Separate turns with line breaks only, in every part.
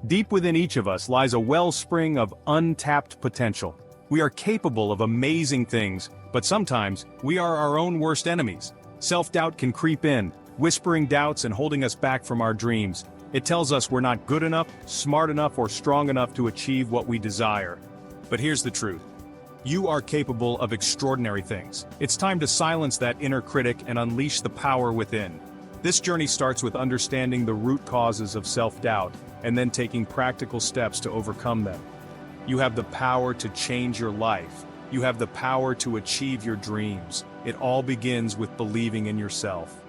Deep within each of us lies a wellspring of untapped potential. We are capable of amazing things, but sometimes we are our own worst enemies. Self-doubt can creep in, whispering doubts and holding us back from our dreams. It tells us we're not good enough, smart enough, or strong enough to achieve what we desire. But here's the truth. You are capable of extraordinary things. It's time to silence that inner critic and unleash the power within. This journey starts with understanding the root causes of self-doubt, and then taking practical steps to overcome them. You have the power to change your life. You have the power to achieve your dreams. It all begins with believing in yourself.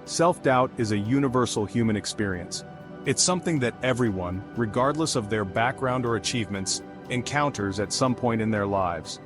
Self-doubt is a universal human experience. It's something that everyone, regardless of their background or achievements, encounters at some point in their lives.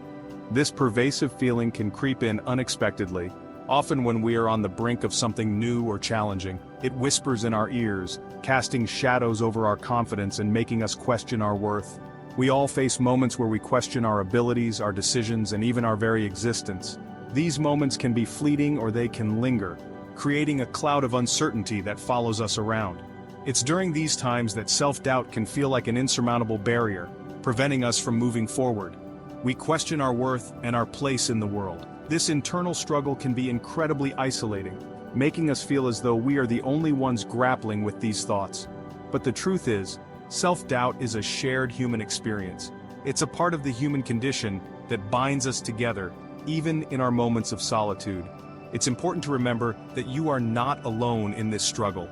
This pervasive feeling can creep in unexpectedly. Often when we are on the brink of something new or challenging, it whispers in our ears, casting shadows over our confidence and making us question our worth. We all face moments where we question our abilities, our decisions, and even our very existence. These moments can be fleeting or they can linger, creating a cloud of uncertainty that follows us around. It's during these times that self-doubt can feel like an insurmountable barrier, preventing us from moving forward. We question our worth and our place in the world. This internal struggle can be incredibly isolating, making us feel as though we are the only ones grappling with these thoughts. But the truth is, self-doubt is a shared human experience. It's a part of the human condition that binds us together, even in our moments of solitude. It's important to remember that you are not alone in this struggle.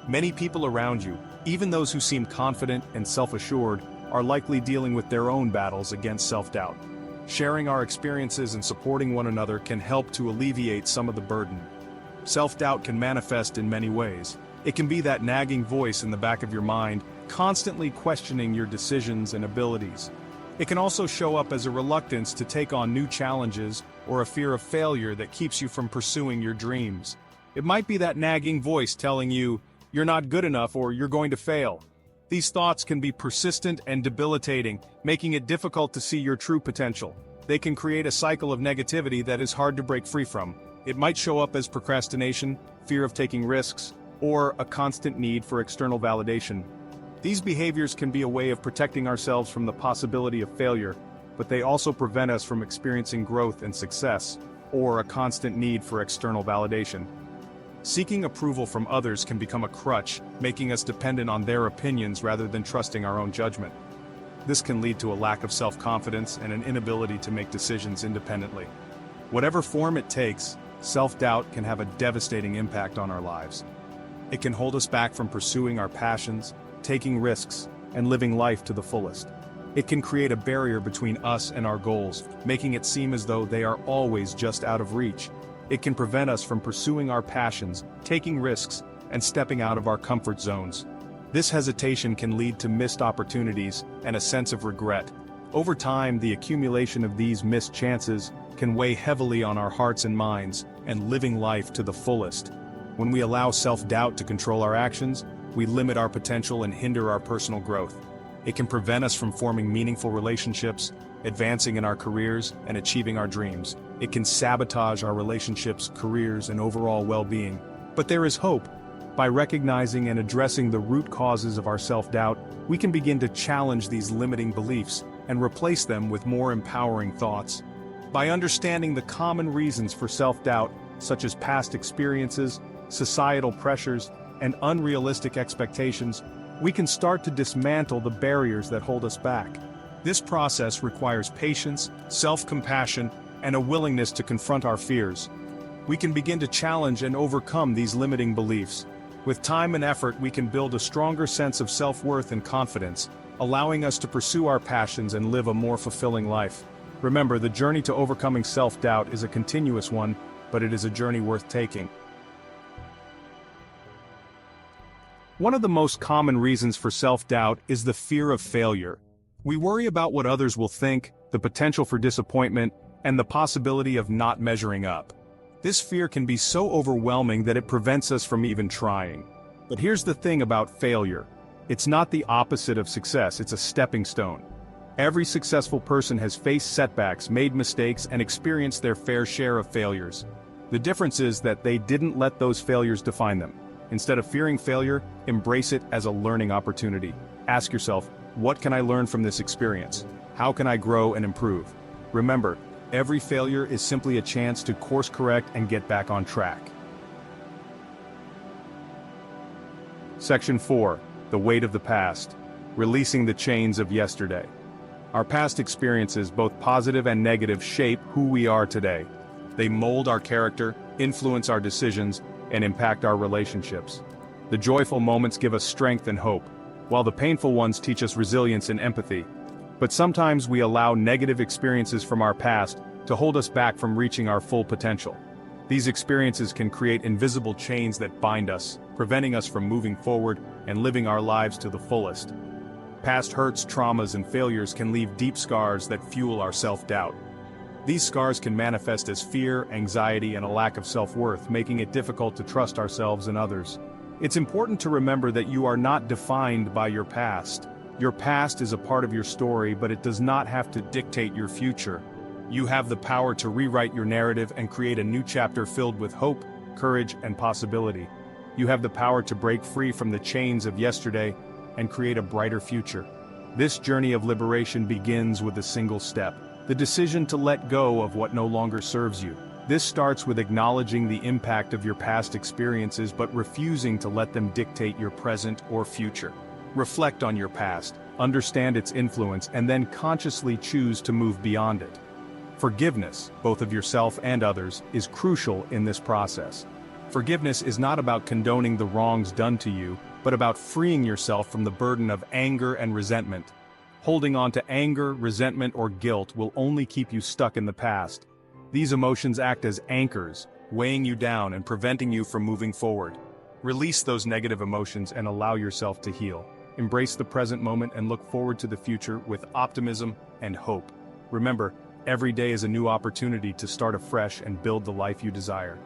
Many people around you, even those who seem confident and self-assured, are likely dealing with their own battles against self-doubt. Sharing our experiences and supporting one another can help to alleviate some of the burden. Self-doubt can manifest in many ways. It can be that nagging voice in the back of your mind, constantly questioning your decisions and abilities. It can also show up as a reluctance to take on new challenges or a fear of failure that keeps you from pursuing your dreams. It might be that nagging voice telling you, you're not good enough or you're going to fail. These thoughts can be persistent and debilitating, making it difficult to see your true potential. They can create a cycle of negativity that is hard to break free from. It might show up as procrastination, fear of taking risks, or a constant need for external validation. These behaviors can be a way of protecting ourselves from the possibility of failure, but they also prevent us from experiencing growth and success, or a constant need for external validation. Seeking approval from others can become a crutch, making us dependent on their opinions rather than trusting our own judgment. This can lead to a lack of self-confidence and an inability to make decisions independently. Whatever form it takes, self-doubt can have a devastating impact on our lives. It can hold us back from pursuing our passions, taking risks, and living life to the fullest. It can create a barrier between us and our goals, making it seem as though they are always just out of reach. It can prevent us from pursuing our passions, taking risks, and stepping out of our comfort zones. This hesitation can lead to missed opportunities and a sense of regret. Over time, the accumulation of these missed chances can weigh heavily on our hearts and minds, and living life to the fullest. When we allow self-doubt to control our actions, we limit our potential and hinder our personal growth. It can prevent us from forming meaningful relationships, advancing in our careers, and achieving our dreams. It can sabotage our relationships, careers, and overall well-being. But there is hope. By recognizing and addressing the root causes of our self-doubt, we can begin to challenge these limiting beliefs and replace them with more empowering thoughts. By understanding the common reasons for self-doubt, such as past experiences, societal pressures, and unrealistic expectations, we can start to dismantle the barriers that hold us back. This process requires patience, self-compassion, and a willingness to confront our fears. We can begin to challenge and overcome these limiting beliefs. With time and effort, we can build a stronger sense of self-worth and confidence, allowing us to pursue our passions and live a more fulfilling life. Remember, the journey to overcoming self-doubt is a continuous one, but it is a journey worth taking. One of the most common reasons for self-doubt is the fear of failure. We worry about what others will think, the potential for disappointment, and the possibility of not measuring up. This fear can be so overwhelming that it prevents us from even trying. But here's the thing about failure. It's not the opposite of success, it's a stepping stone. Every successful person has faced setbacks, made mistakes, and experienced their fair share of failures. The difference is that they didn't let those failures define them. Instead of fearing failure, embrace it as a learning opportunity. Ask yourself, what can I learn from this experience? How can I grow and improve? Remember, every failure is simply a chance to course correct and get back on track. Section 4. The weight of the past. Releasing the chains of yesterday. Our past experiences, both positive and negative, shape who we are today. They mold our character, influence our decisions, and impact our relationships. The joyful moments give us strength and hope, while the painful ones teach us resilience and empathy. But sometimes we allow negative experiences from our past to hold us back from reaching our full potential. These experiences can create invisible chains that bind us, preventing us from moving forward and living our lives to the fullest. Past hurts, traumas, and failures can leave deep scars that fuel our self-doubt. These scars can manifest as fear, anxiety, and a lack of self-worth, making it difficult to trust ourselves and others. It's important to remember that you are not defined by your past. Your past is a part of your story, but it does not have to dictate your future. You have the power to rewrite your narrative and create a new chapter filled with hope, courage, and possibility. You have the power to break free from the chains of yesterday and create a brighter future. This journey of liberation begins with a single step: the decision to let go of what no longer serves you. This starts with acknowledging the impact of your past experiences but refusing to let them dictate your present or future. Reflect on your past, understand its influence, and then consciously choose to move beyond it. Forgiveness, both of yourself and others, is crucial in this process. Forgiveness is not about condoning the wrongs done to you, but about freeing yourself from the burden of anger and resentment. Holding on to anger, resentment, or guilt will only keep you stuck in the past. These emotions act as anchors, weighing you down and preventing you from moving forward. Release those negative emotions and allow yourself to heal. Embrace the present moment and look forward to the future with optimism and hope. Remember, every day is a new opportunity to start afresh and build the life you desire.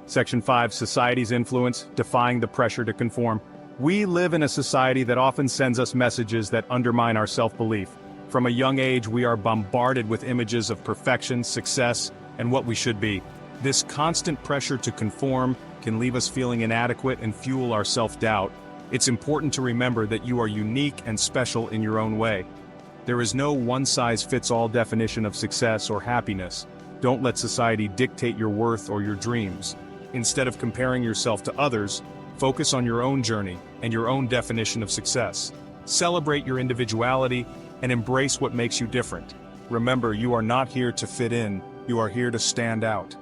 Section 5. Society's influence, defying the pressure to conform. We live in a society that often sends us messages that undermine our self-belief. From a young age, we are bombarded with images of perfection, success, and what we should be. This constant pressure to conform can leave us feeling inadequate and fuel our self-doubt. It's important to remember that you are unique and special in your own way. There is no one-size-fits-all definition of success or happiness. Don't let society dictate your worth or your dreams. Instead of comparing yourself to others, focus on your own journey and your own definition of success. Celebrate your individuality and embrace what makes you different. Remember, you are not here to fit in, you are here to stand out.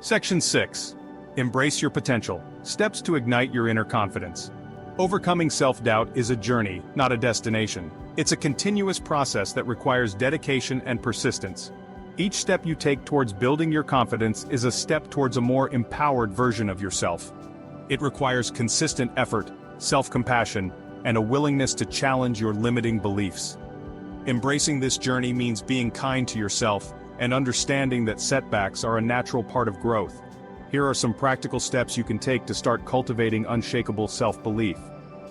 Section 6. Embrace your potential. Steps to ignite your inner confidence. Overcoming self-doubt is a journey, not a destination. It's a continuous process that requires dedication and persistence. Each step you take towards building your confidence is a step towards a more empowered version of yourself. It requires consistent effort, self-compassion, and a willingness to challenge your limiting beliefs. Embracing this journey means being kind to yourself and understanding that setbacks are a natural part of growth. Here are some practical steps you can take to start cultivating unshakable self-belief.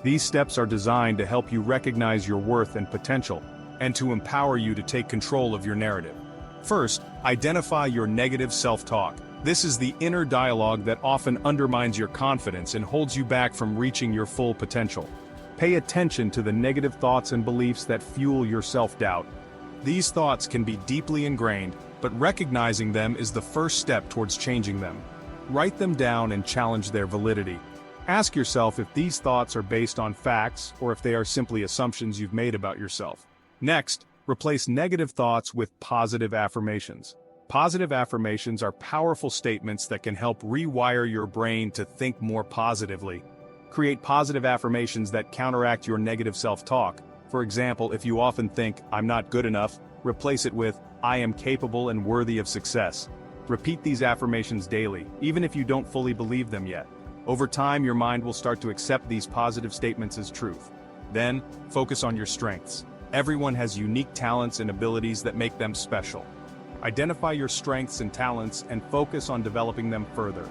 These steps are designed to help you recognize your worth and potential, and to empower you to take control of your narrative. First, identify your negative self-talk. This is the inner dialogue that often undermines your confidence and holds you back from reaching your full potential. Pay attention to the negative thoughts and beliefs that fuel your self-doubt. These thoughts can be deeply ingrained, but recognizing them is the first step towards changing them. Write them down and challenge their validity. Ask yourself if these thoughts are based on facts or if they are simply assumptions you've made about yourself. Next, replace negative thoughts with positive affirmations. Positive affirmations are powerful statements that can help rewire your brain to think more positively. Create positive affirmations that counteract your negative self-talk. For example, if you often think, "I'm not good enough," replace it with, "I am capable and worthy of success." Repeat these affirmations daily, even if you don't fully believe them yet. Over time, your mind will start to accept these positive statements as truth. Then, focus on your strengths. Everyone has unique talents and abilities that make them special. Identify your strengths and talents and focus on developing them further.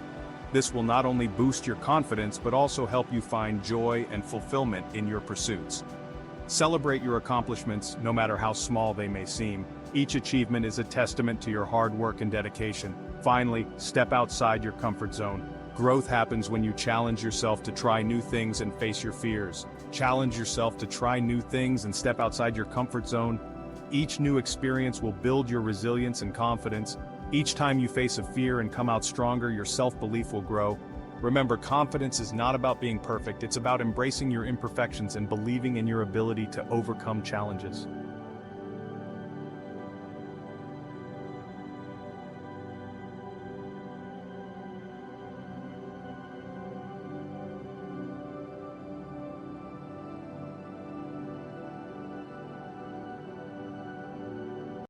This will not only boost your confidence but also help you find joy and fulfillment in your pursuits. Celebrate your accomplishments, no matter how small they may seem. Each achievement is a testament to your hard work and dedication. Finally, step outside your comfort zone. Growth happens when you challenge yourself to try new things and face your fears. Challenge yourself to try new things and step outside your comfort zone. Each new experience will build your resilience and confidence. Each time you face a fear and come out stronger, your self-belief will grow. Remember, confidence is not about being perfect, it's about embracing your imperfections and believing in your ability to overcome challenges.